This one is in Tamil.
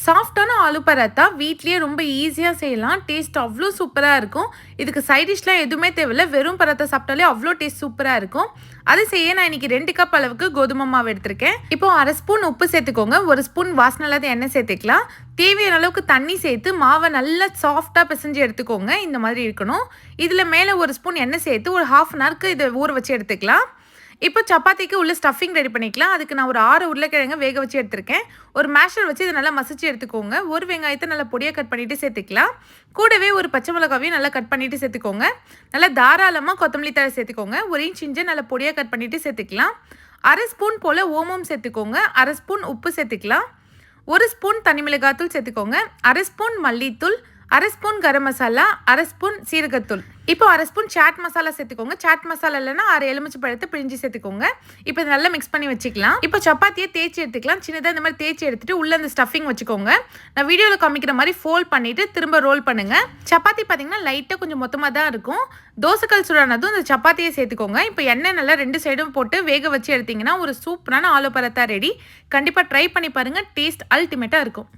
சாஃப்ட்டான ஆலு பராத்தா வீட்லயே ரொம்ப ஈஸியா செய்யலாம். டேஸ்ட் அவ்ளோ சூப்பரா இருக்கும். இதுக்கு சைட் டிஷ்லாம் எதுவுமே தேவையில்ல. வெறும் பராத்தா சாப்பிட்டாலே அவ்ளோ டேஸ்ட் சூப்பரா இருக்கும். அது செய்ய நான் இன்னைக்கு 2 கப் அளவுக்கு கோதுமை மாவு எடுத்திருக்கேன். இப்போ 1/2 ஸ்பூன் உப்பு சேர்த்துக்கோங்க. 1 ஸ்பூன் வாசனை இல்லாத எண்ணெய் சேர்த்துக்கலாம். தேவையான அளவுக்கு தண்ணி சேர்த்து மாவை நல்லா சாஃப்ட்டா பிசைஞ்சு எடுத்துக்கோங்க. இந்த மாதிரி இருக்கணும். இதுல மேல 1 ஸ்பூன் எண்ணெய் சேர்த்து ஒரு 1/2 அன் ஹவருக்கு இத ஊற வச்சு எடுத்துக்கலாம். இப்போ சப்பாத்திக்கு உள்ள ஸ்டஃபிங் ரெடி பண்ணிக்கலாம். அதுக்கு நான் ஒரு 6 உருளைக்கிழங்கு வேக வச்சு எடுத்திருக்கேன். ஒரு மேஷர் வச்சு இதை நல்லா மசிச்சு எடுத்துக்கோங்க. ஒரு வெங்காயத்தை நல்லா பொடியாக கட் பண்ணிட்டு சேர்த்துக்கலாம். கூடவே ஒரு பச்சை மிளகாவையும் நல்லா கட் பண்ணிட்டு சேர்த்துக்கோங்க. நல்லா தாராளமாக கொத்தமல்லி தழை சேர்த்துக்கோங்க. 1 இன்ச் இஞ்சி நல்லா பொடியாக கட் பண்ணிட்டு சேர்த்துக்கலாம். 1/2 ஸ்பூன் போல் ஓமம் சேர்த்துக்கோங்க. 1/2 ஸ்பூன் உப்பு சேர்த்துக்கலாம். 1 ஸ்பூன் தனி மிளகாத்தூள் சேர்த்துக்கோங்க. 1/2 ஸ்பூன் மல்லித்தூள், 1/2 ஸ்பூன் கரம் மசாலா, 1/2 ஸ்பூன் சீரகத்தூள். இப்போ 1/2 ஸ்பூன் சாட் மசாலா சேர்த்துக்கோங்க. சாட் மசாலா இல்லைன்னா 1/2 எலுமிச்சை பழத்தை பிழிஞ்சு சேர்த்துக்கோங்க. இப்போ இதை நல்லா மிக்ஸ் பண்ணி வச்சுக்கலாம். இப்போ சப்பாத்தியை தேய்ச்சி எடுத்துக்கலாம். சின்னதாக இந்த மாதிரி தேய்ச்சி எடுத்துட்டு உள்ள அந்த ஸ்டஃபிங் வச்சுக்கோங்க. நான் வீடியோவில் காமிக்கிற மாதிரி ஃபோல்ட் பண்ணிட்டு திரும்ப ரோல் பண்ணுங்க. சப்பாத்தி பார்த்தீங்கன்னா லைட்டாக கொஞ்சம் மொத்தமாக தான் இருக்கும். தோசைக்கல் சூடானதும் இந்த சப்பாத்தியை சேர்த்துக்கோங்க. இப்போ எண்ணெய் நல்லா 2 சைடும் போட்டு வேக வச்சு எடுத்தீங்கன்னா ஒரு சூப்பரான ஆலு பராத்தா ரெடி. கண்டிப்பாக ட்ரை பண்ணி பாருங்க. டேஸ்ட் அல்டிமேட்டாக இருக்கும்.